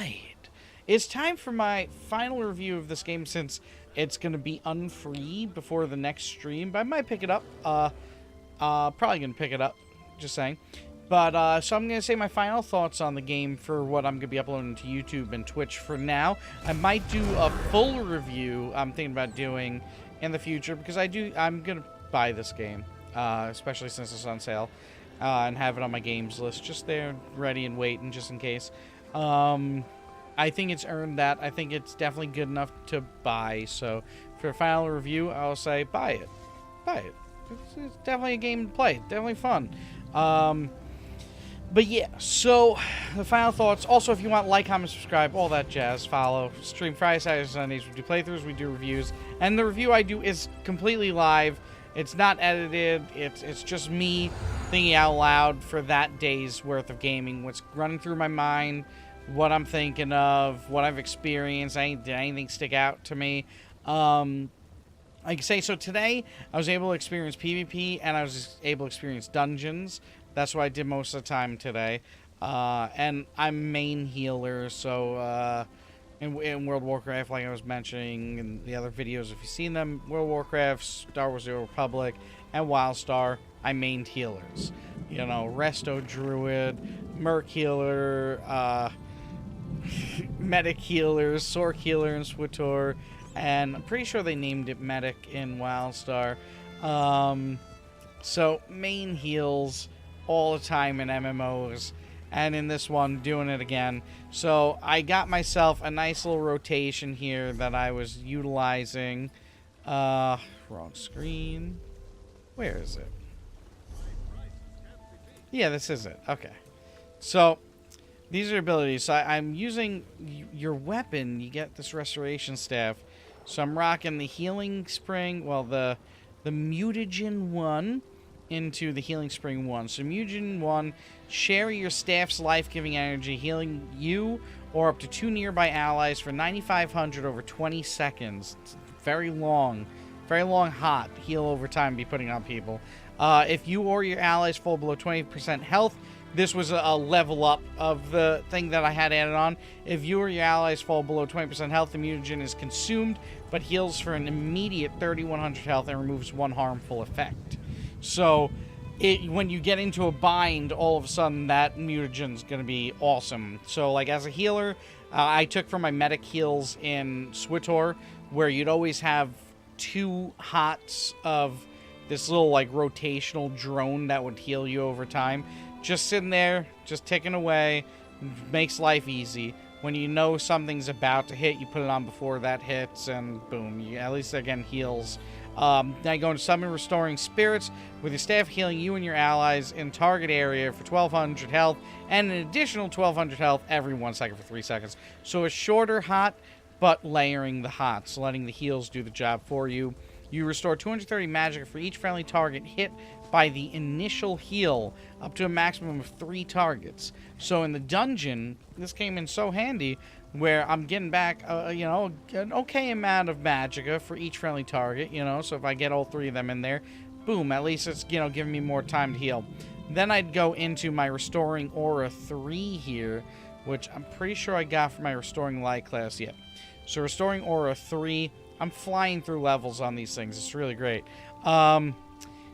right. It's time for my final review of this game since it's going to be unfree before the next stream. But I might pick it up. Probably going to pick it up. Just saying. But, so I'm going to say my final thoughts on the game for what I'm going to be uploading to YouTube and Twitch for now. I might do a full review I'm thinking about doing in the future because I'm going to buy this game, especially since it's on sale, and have it on my games list just there, ready and waiting just in case. I think it's earned that. I think it's definitely good enough to buy. So for a final review, I'll say buy it. Buy it. It's definitely a game to play. Definitely fun. But yeah, so the final thoughts. Also, if you want, like, comment, subscribe, all that jazz. Follow. Stream Friday, Saturday, Sundays. We do playthroughs. We do reviews. And the review I do is completely live. It's not edited. It's just me thinking out loud for that day's worth of gaming. What's running through my mind, what I'm thinking of, what I've experienced. Did anything stick out to me? Like I say, so today I was able to experience PvP and I was able to experience dungeons. That's what I did most of the time today. And I'm main healer, so in World of Warcraft, like I was mentioning in the other videos, if you've seen them, World of Warcraft, Star Wars: The Old Republic, and WildStar, I mained healers. You know, Resto Druid, Merc healer, Medic healer, Sorc healer in SWTOR, and I'm pretty sure they named it Medic in WildStar. So main heals all the time in MMOs, and in this one doing it again. So I got myself a nice little rotation here that I was utilizing. Wrong screen. Where is it? Yeah, this is it. Okay. So these are abilities. So I'm using your weapon. You get this restoration staff. So I'm rocking the healing spring. Well, the mutagen 1 into the healing spring 1. So mutagen 1, share your staff's life-giving energy, healing you or up to 2 nearby allies for 9,500 over 20 seconds. It's very long hot heal over time be putting on people. If you or your allies fall below 20% health, this was a level up of the thing that I had added on. If you or your allies fall below 20% health, the mutagen is consumed, but heals for an immediate 3,100 health and removes 1 harmful effect. So, when you get into a bind, all of a sudden that mutagen's going to be awesome. So, like, as a healer, I took from my medic heals in SWTOR, where you'd always have 2 hots of this little, like, rotational drone that would heal you over time. Just sitting there, just ticking away, makes life easy. When you know something's about to hit, you put it on before that hits, and boom, you, at least again heals. Now you go into Summon Restoring Spirits, with your staff healing you and your allies in target area for 1,200 health, and an additional 1,200 health every 1 second for 3 seconds. So a shorter hot, but layering the hots, letting the heals do the job for you. You restore 230 magic for each friendly target hit by the initial heal, up to a maximum of 3 targets. So in the dungeon, this came in so handy, where I'm getting back, you know, an okay amount of magicka for each friendly target, you know, so if I get all 3 of them in there, boom, at least it's, you know, giving me more time to heal. Then I'd go into my Restoring Aura 3 here, which I'm pretty sure I got from my Restoring Light class yet. So Restoring Aura 3, I'm flying through levels on these things, it's really great.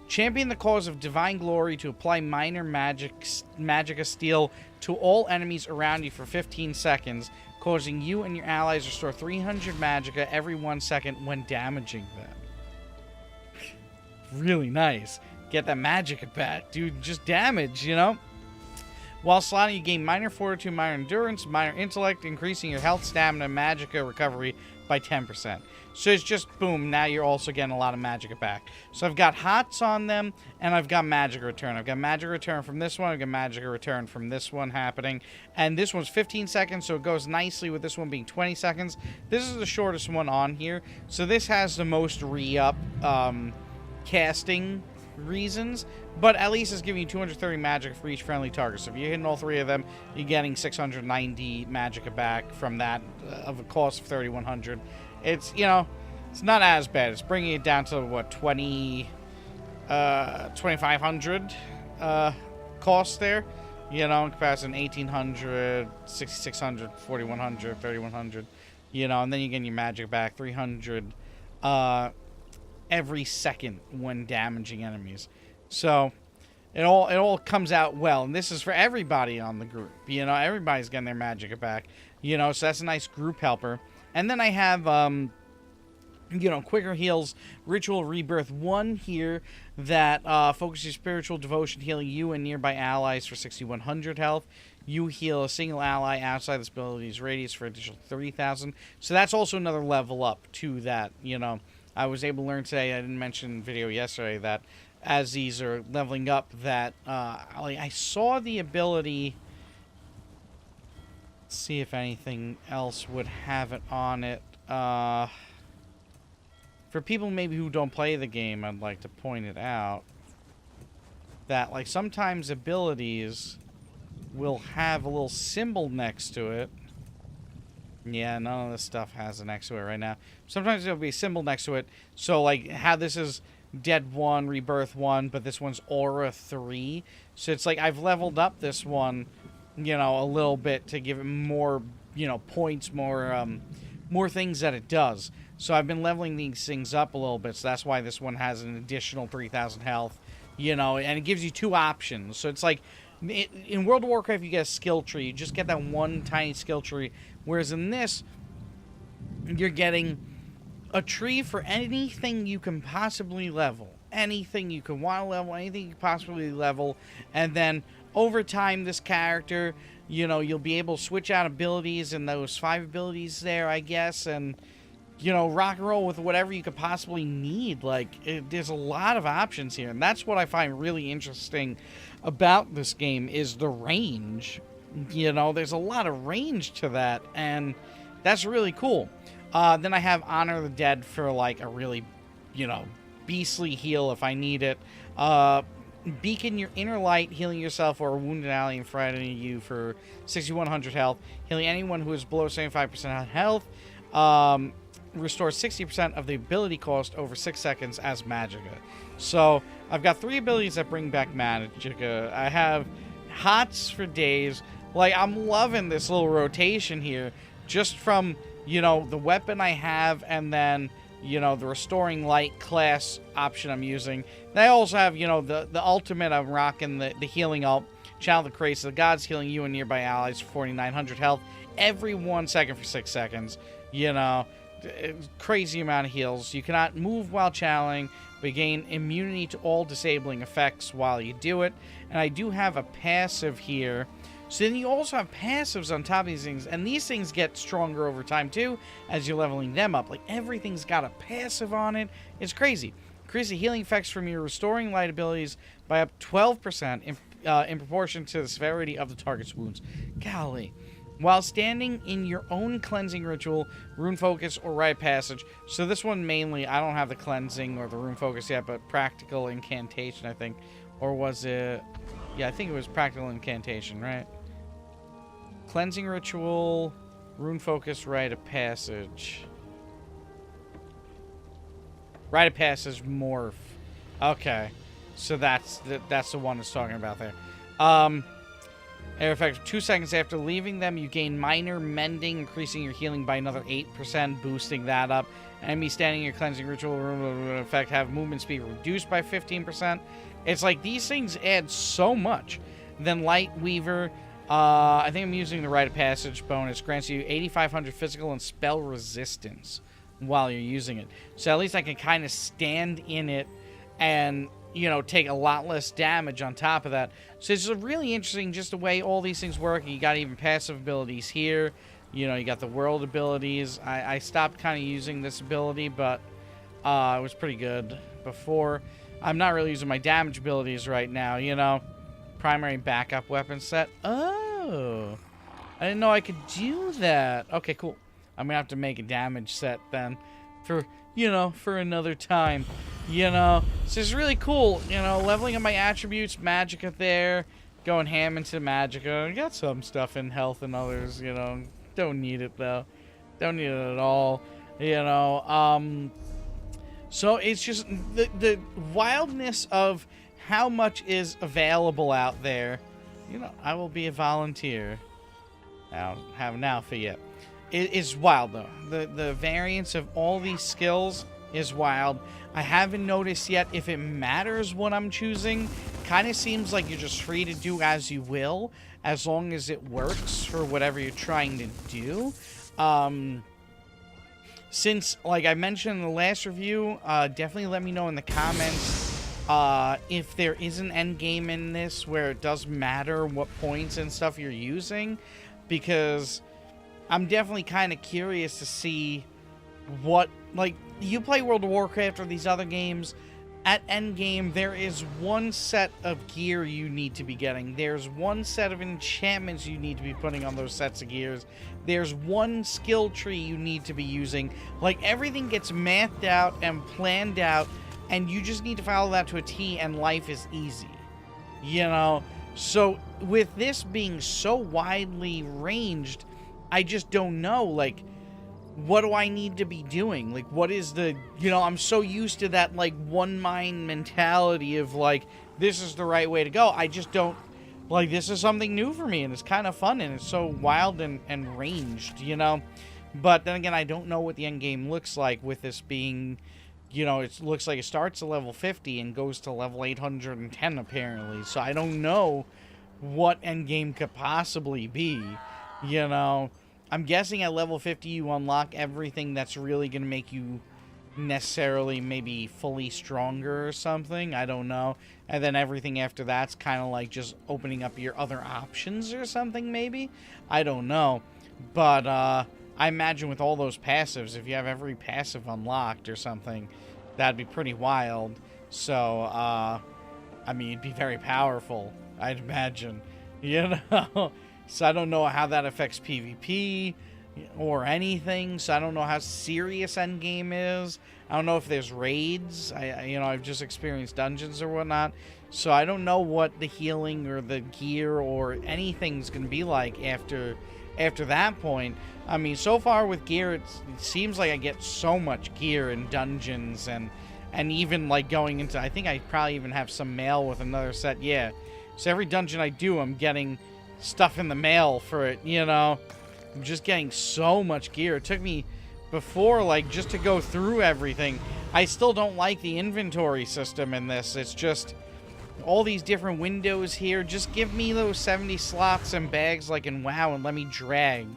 Champion the cause of divine glory to apply minor magicka steal to all enemies around you for 15 seconds, causing you and your allies restore 300 magicka every 1 second when damaging them. Really nice. Get that magicka back, dude. Just damage, you know? While slotting, you gain minor fortitude, minor endurance, minor intellect, increasing your health, stamina, and magicka recovery by 10%. So it's just, boom, now you're also getting a lot of magicka back. So I've got hots on them, and I've got magicka return. I've got magicka return from this one, I've got magicka return from this one happening. And this one's 15 seconds, so it goes nicely with this one being 20 seconds. This is the shortest one on here, so this has the most re-up casting reasons, but at least it's giving you 230 magicka for each friendly target. So if you're hitting all 3 of them, you're getting 690 magicka back from that of a cost of 3,100. It's, you know, it's not as bad. It's bringing it down to, what, 2,500 cost there. You know, in comparison, 1800, 6600, 4100, 3100. You know, and then you get your magic back, 300 every second when damaging enemies. So it all comes out well, and this is for everybody on the group. You know, everybody's getting their magic back. You know, so that's a nice group helper. And then I have you know, quicker heals, ritual rebirth 1 here that focuses spiritual devotion, healing you and nearby allies for 6100 health. You heal a single ally outside this ability's radius for additional 30,000. So that's also another level up to that. You know, I was able to learn today, I didn't mention in the video yesterday, that as these are leveling up, that I saw the ability. Let's see if anything else would have it on it. For people maybe who don't play the game, I'd like to point it out that, like, sometimes abilities will have a little symbol next to it. Yeah, none of this stuff has it next to it right now. Sometimes there'll be a symbol next to it. So, like, how this is Dead 1, Rebirth 1, but this one's Aura 3. So it's like I've leveled up this one, you know, a little bit to give it more, you know, points, more things that it does. So I've been leveling these things up a little bit, so that's why this one has an additional 3,000 health, you know, and it gives you 2 options. So it's like, in World of Warcraft, you get a skill tree. You just get that one tiny skill tree. Whereas in this, you're getting a tree for anything you can possibly level. Anything you can want to level, anything you can possibly level. And then, over time, this character, you know, you'll be able to switch out abilities and those 5 abilities there, I guess, and, you know, rock and roll with whatever you could possibly need. Like, there's a lot of options here, and that's what I find really interesting about this game is the range. You know, there's a lot of range to that, and that's really cool. Then I have Honor the Dead for, like, a really, you know, beastly heal if I need it. Beacon your inner light, healing yourself or a wounded ally in front of you for 6,100 health. Healing anyone who is below 75% health. Restores 60% of the ability cost over 6 seconds as Magicka. So I've got 3 abilities that bring back Magicka. I have Hots for days. Like, I'm loving this little rotation here, just from, you know, the weapon I have, and then, you know, the Restoring Light class option I'm using. And I also have, you know, the ultimate I'm rocking, the healing ult, Channel the Craze of the Gods, healing you and nearby allies for 4,900 health every 1 second for 6 seconds. You know, crazy amount of heals. You cannot move while channeling, but gain immunity to all disabling effects while you do it. And I do have a passive here. So then you also have passives on top of these things, and these things get stronger over time too as you're leveling them up. Like, everything's got a passive on it. It's crazy. Increase the healing effects from your Restoring Light abilities by up 12% in proportion to the severity of the target's wounds. Golly. While standing in your own cleansing ritual, rune focus, or rite of passage. So this one mainly, I don't have the cleansing or the rune focus yet, but practical incantation, I think. Or was it... Yeah, I think it was practical incantation, right? Cleansing ritual, rune focus, rite of passage. Rite of passage, morph. Okay. So that's the one it's talking about there. Air effect, 2 seconds after leaving them, you gain minor mending, increasing your healing by another 8%, boosting that up. Enemies standing in your cleansing ritual effect have movement speed reduced by 15%. It's like these things add so much. Then Light Weaver, I think I'm using the Rite of Passage bonus, grants you 8,500 physical and spell resistance while you're using it. So at least I can kind of stand in it and, you know, take a lot less damage on top of that. So it's really interesting just the way all these things work. You got even passive abilities here. You know, you got the world abilities. I stopped kind of using this ability, but it was pretty good before. I'm not really using my damage abilities right now, you know. Primary backup weapon set. Oh. I didn't know I could do that. Okay, cool. I'm going to have to make a damage set then for, you know, for another time. You know, so it's really cool, you know, leveling up my attributes, Magicka there, going ham into Magicka. I got some stuff in health and others, you know, don't need it though. Don't need it at all, you know. So it's just the wildness of how much is available out there, You know, I will be a volunteer. I don't have an outfit yet. It is wild, though. The variance of all these skills is wild. I haven't noticed yet if it matters what I'm choosing. Kind of seems like you're just free to do as you will, as long as it works for whatever you're trying to do. Since, like I mentioned in the last review, definitely let me know in the comments if there is an end game in this where it does matter what points and stuff you're using, because I'm definitely kind of curious to see what, like, you play World of Warcraft or these other games. At endgame, there is one set of gear you need to be getting. There's one set of enchantments you need to be putting on those sets of gears. There's one skill tree you need to be using. Like, everything gets mathed out and planned out, and you just need to follow that to a T, and life is easy. You know? So, with this being so widely ranged, I just don't know, like, what do I need to be doing? Like, what is the, you know, I'm so used to that, like, one mind mentality of, like, this is the right way to go. I just don't, like, this is something new for me, and it's kind of fun, and it's so wild and ranged, you know? But then again, I don't know what the end game looks like with this being, you know, it looks like it starts at level 50 and goes to level 810, apparently. So I don't know what end game could possibly be, you know? I'm guessing at level 50 you unlock everything that's really going to make you necessarily maybe fully stronger or something. I don't know. And then everything after that's kind of like just opening up your other options or something maybe. I don't know. But I imagine with all those passives, if you have every passive unlocked or something, that'd be pretty wild. So, I mean, it'd be very powerful, I'd imagine. You know? So I don't know how that affects PvP or anything. So I don't know how serious endgame is. I don't know if there's raids. You know, I've just experienced dungeons or whatnot. So I don't know what the healing or the gear or anything's going to be like after that point. I mean, so far with gear, it seems like I get so much gear in dungeons and even like going into, I think I probably even have some mail with another set. Yeah. So every dungeon I do, I'm getting stuff in the mail for it, you know. I'm just getting so much gear. It took me before, like, just to go through everything. I still don't like the inventory system in this. It's just all these different windows here. Just give me those 70 slots and bags like in WoW and let me drag.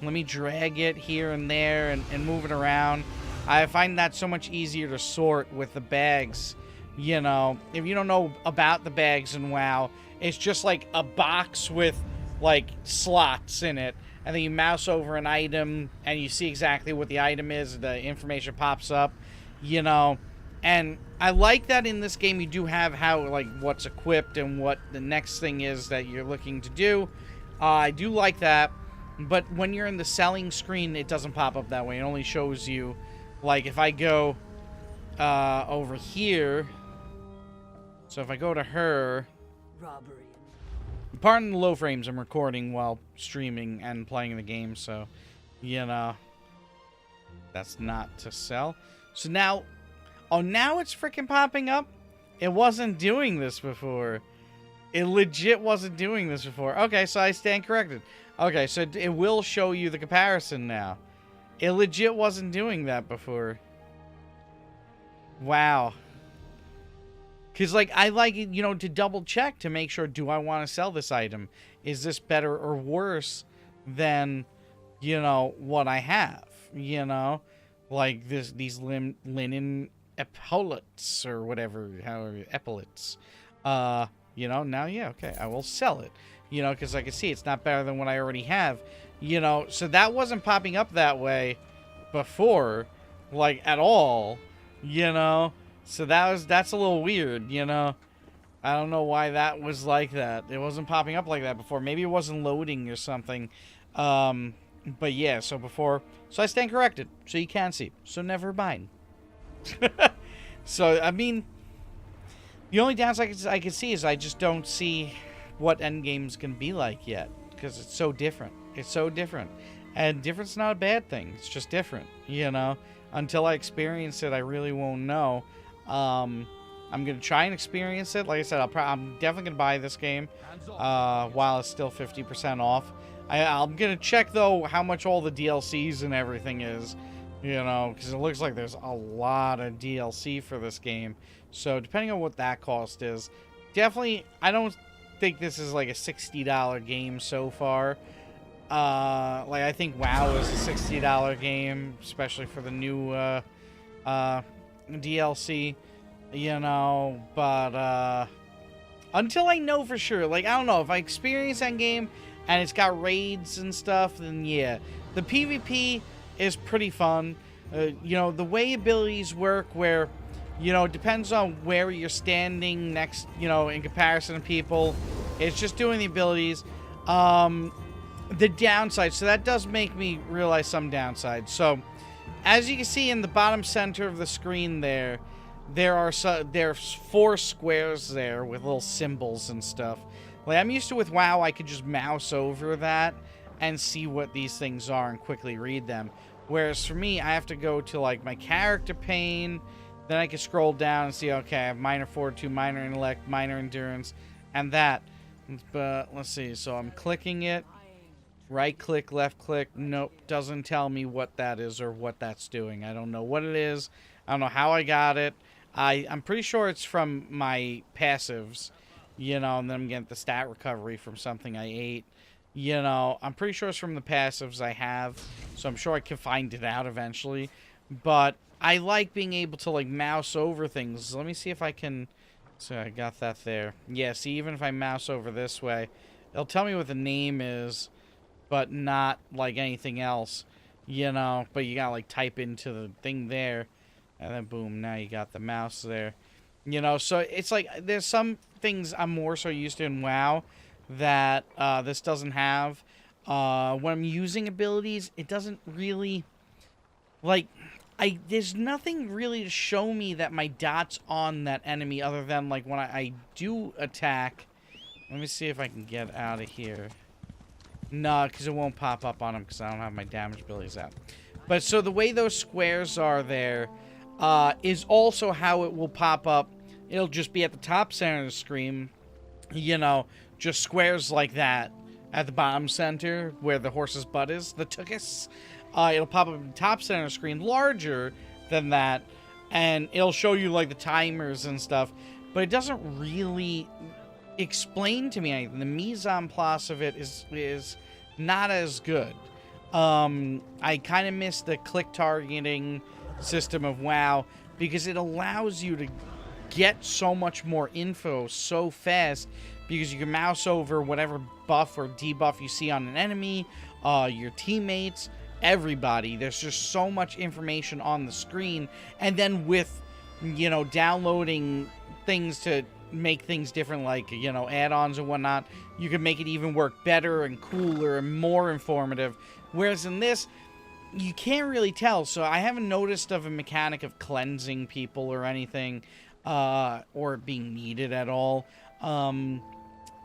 Let me drag it here and there and move it around. I find that so much easier to sort with the bags. You know, if you don't know about the bags in WoW, it's just like a box with like slots in it, and then you mouse over an item and you see exactly what the item is. The information pops up, you know. And I like that in this game you do have how, like, what's equipped and what the next thing is that you're looking to do. I do like that, but when you're in the selling screen, it doesn't pop up that way. It only shows you, like, if I go over here. So if I go to her, robbery. Pardon the low frames, I'm recording while streaming and playing the game, so, you know, that's not to sell. So now, oh, now it's freaking popping up? It wasn't doing this before. It legit wasn't doing this before. Okay, so I stand corrected. Okay, so it will show you the comparison now. It legit wasn't doing that before. Wow. Because, like, I like, you know, to double check to make sure, do I want to sell this item? Is this better or worse than, you know, what I have? You know? Like, these linen epaulets or whatever, however, epaulets. You know, now, yeah, okay, I will sell it. You know, because I can see it's not better than what I already have. You know, so that wasn't popping up that way before, like, at all. You know? So that's a little weird, you know? I don't know why that was like that. It wasn't popping up like that before. Maybe it wasn't loading or something. But yeah, so before... So I stand corrected. So you can see. So never mind. So, I mean... The only downside I can see is I just don't see what endgame's gonna be like yet. Because it's so different. It's so different. And different's not a bad thing. It's just different, you know? Until I experience it, I really won't know. I'm going to try and experience it. Like I said, I'm definitely going to buy this game while it's still 50% off. I'm going to check, though, how much all the DLCs and everything is, you know, because it looks like there's a lot of DLC for this game. So depending on what that cost is, definitely, I don't think this is like a $60 game so far. Like, I think WoW is a $60 game, especially for the new DLC, you know, but until I know for sure, like, I don't know, if I experience that game and it's got raids and stuff, then yeah. The PvP is pretty fun. You know, the way abilities work, where, you know, it depends on where you're standing next, you know, in comparison to people. It's just doing the abilities. The downside, so that does make me realize some downsides. So, as you can see in the bottom center of the screen there's 4 squares there with little symbols and stuff. Like, I'm used to with WoW, I could just mouse over that and see what these things are and quickly read them. Whereas for me, I have to go to, like, my character pane, then I can scroll down and see, okay, I have minor fortitude, minor intellect, minor endurance, and that. But, let's see, so I'm clicking it. Right click, left click, nope, doesn't tell me what that is or what that's doing. I don't know what it is. I don't know how I got it. I'm pretty sure it's from my passives, you know, and then I'm getting the stat recovery from something I ate. You know, I'm pretty sure it's from the passives I have, so I'm sure I can find it out eventually. But I like being able to, like, mouse over things. Let me see if I can... So I got that there. Yeah, see, even if I mouse over this way, it'll tell me what the name is, but not, like, anything else, you know. But you gotta, like, type into the thing there, and then boom, now you got the mouse there. You know, so it's like, there's some things I'm more so used to in WoW that this doesn't have. When I'm using abilities, it doesn't really, like, there's nothing really to show me that my dot's on that enemy other than, like, when I do attack. Let me see if I can get out of here. No, because it won't pop up on them because I don't have my damage abilities out. But so the way those squares are there is also how it will pop up. It'll just be at the top center of the screen, you know, just squares like that at the bottom center where the horse's butt is, the tuchus. It'll pop up at the top center of the screen larger than that, and it'll show you, like, the timers and stuff, but it doesn't really explain to me anything. The mise en place of it is not as good. I kind of miss the click targeting system of WoW because it allows you to get so much more info so fast because you can mouse over whatever buff or debuff you see on an enemy, your teammates, everybody. There's just so much information on the screen, and then with, you know, downloading things to make things different, like, you know, add-ons and whatnot, you can make it even work better and cooler and more informative. Whereas in this, you can't really tell. So I haven't noticed of a mechanic of cleansing people or anything, or being needed at all.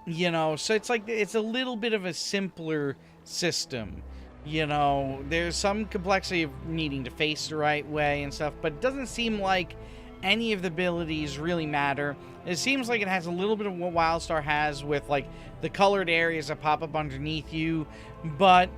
You know, so it's like, it's a little bit of a simpler system. You know, there's some complexity of needing to face the right way and stuff, but it doesn't seem like any of the abilities really matter. It seems like it has a little bit of what WildStar has with, like, the colored areas that pop up underneath you, but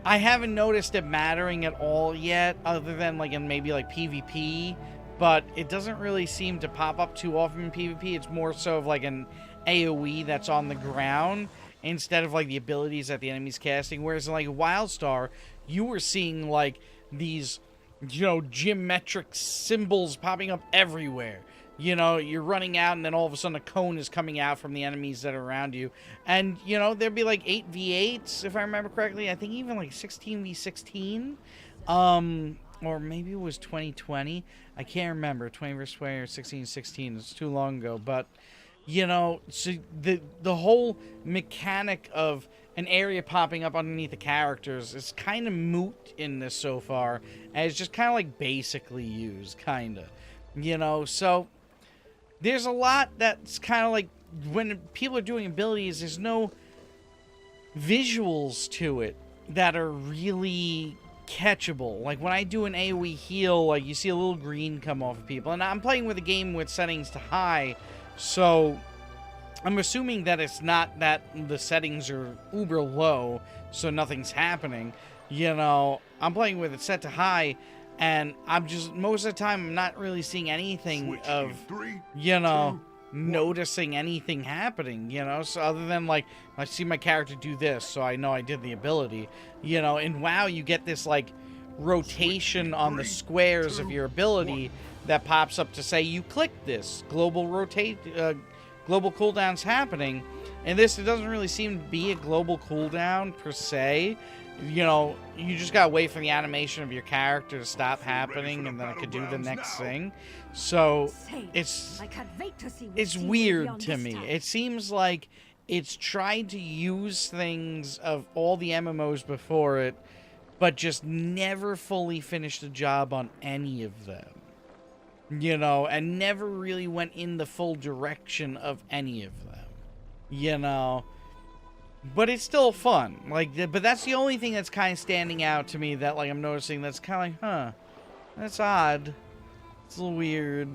I haven't noticed it mattering at all yet, other than, like, in maybe, like, PvP, but it doesn't really seem to pop up too often in PvP. It's more so of, like, an AoE that's on the ground, instead of, like, the abilities that the enemy's casting. Whereas in, like, WildStar, you were seeing, like, these, you know, geometric symbols popping up everywhere. You know, you're running out, and then all of a sudden a cone is coming out from the enemies that are around you. And, you know, there'd be, like, 8v8s, if I remember correctly. I think even, like, 16v16. Or maybe it was 2020. I can't remember. 20 versus 20 or 16v16. It's too long ago. But, you know, so the whole mechanic of an area popping up underneath the characters is kind of moot in this so far. And it's just kind of, like, basically used, kind of. You know, so there's a lot that's kind of like, when people are doing abilities, there's no visuals to it that are really catchable. Like, when I do an AoE heal, like, you see a little green come off of people. And I'm playing with a game with settings to high, so I'm assuming that it's not that the settings are uber low, so nothing's happening. You know, I'm playing with it set to high, and I'm just, most of the time, I'm not really seeing anything of, you know, noticing anything happening, you know, so other than, like, I see my character do this, so I know I did the ability, you know. In WoW, you get this, like, rotation on the squares of your ability that pops up to say you clicked this, global cooldown's happening. And this, it doesn't really seem to be a global cooldown per se. You know, you just gotta wait for the animation of your character to stop happening, and then it could do the next thing. So it's weird to me. It seems like it's tried to use things of all the MMOs before it, but just never fully finished the job on any of them. You know, and never really went in the full direction of any of them. You know, but it's still fun. Like, but that's the only thing that's kind of standing out to me that, like, I'm noticing that's kind of like, huh, that's odd. It's a little weird,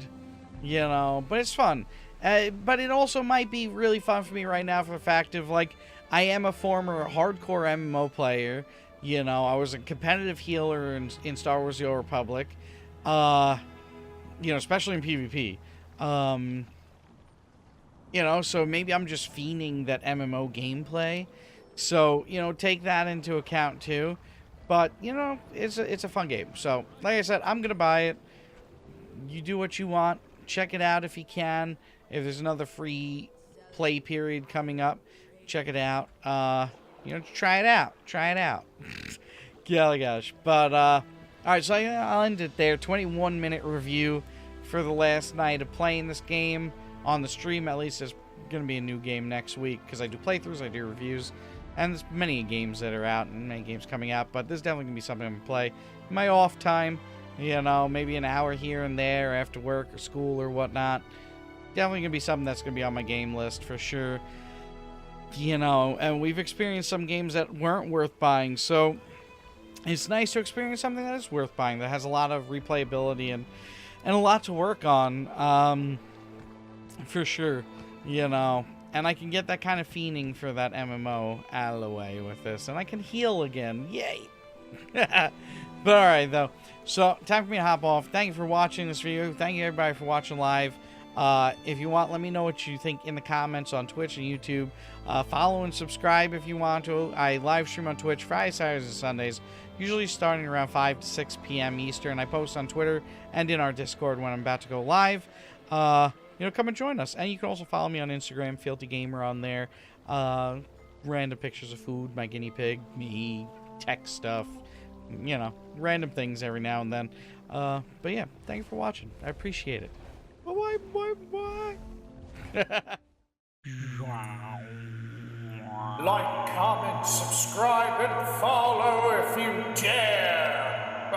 you know, but it's fun. But it also might be really fun for me right now for the fact of, like, I am a former hardcore MMO player. You know, I was a competitive healer in Star Wars The Old Republic. You know, especially in PvP. You know, so maybe I'm just fiending that MMO gameplay. So, you know, take that into account too. But, you know, it's a fun game. So, like I said, I'm going to buy it. You do what you want. Check it out if you can. If there's another free play period coming up, check it out. You know, try it out. Try it out. Golly gosh. But, alright, so I'll end it there. 21-minute review for the last night of playing this game on the stream. At least there's going to be a new game next week, because I do playthroughs, I do reviews, and there's many games that are out and many games coming out, but there's definitely going to be something I'm going to play in my off time, you know, maybe an hour here and there after work or school or whatnot. Definitely going to be something that's going to be on my game list for sure, you know. And we've experienced some games that weren't worth buying, so it's nice to experience something that is worth buying, that has a lot of replayability and a lot to work on, for sure, you know. And I can get that kind of fiending for that MMO out of the way with this, and I can heal again. Yay! But alright, though. So, time for me to hop off. Thank you for watching this video. Thank you, everybody, for watching live. If you want, let me know what you think in the comments on Twitch and YouTube. Follow and subscribe if you want to. I live stream on Twitch Fridays, Saturdays, and Sundays, usually starting around 5 to 6 p.m. Eastern. I post on Twitter and in our Discord when I'm about to go live. You know, come and join us. And you can also follow me on Instagram, Fealty Gamer on there. Random pictures of food, my guinea pig, me, tech stuff, you know, random things every now and then. But yeah, thank you for watching. I appreciate it. Bye. Like, comment, subscribe, and follow if you dare.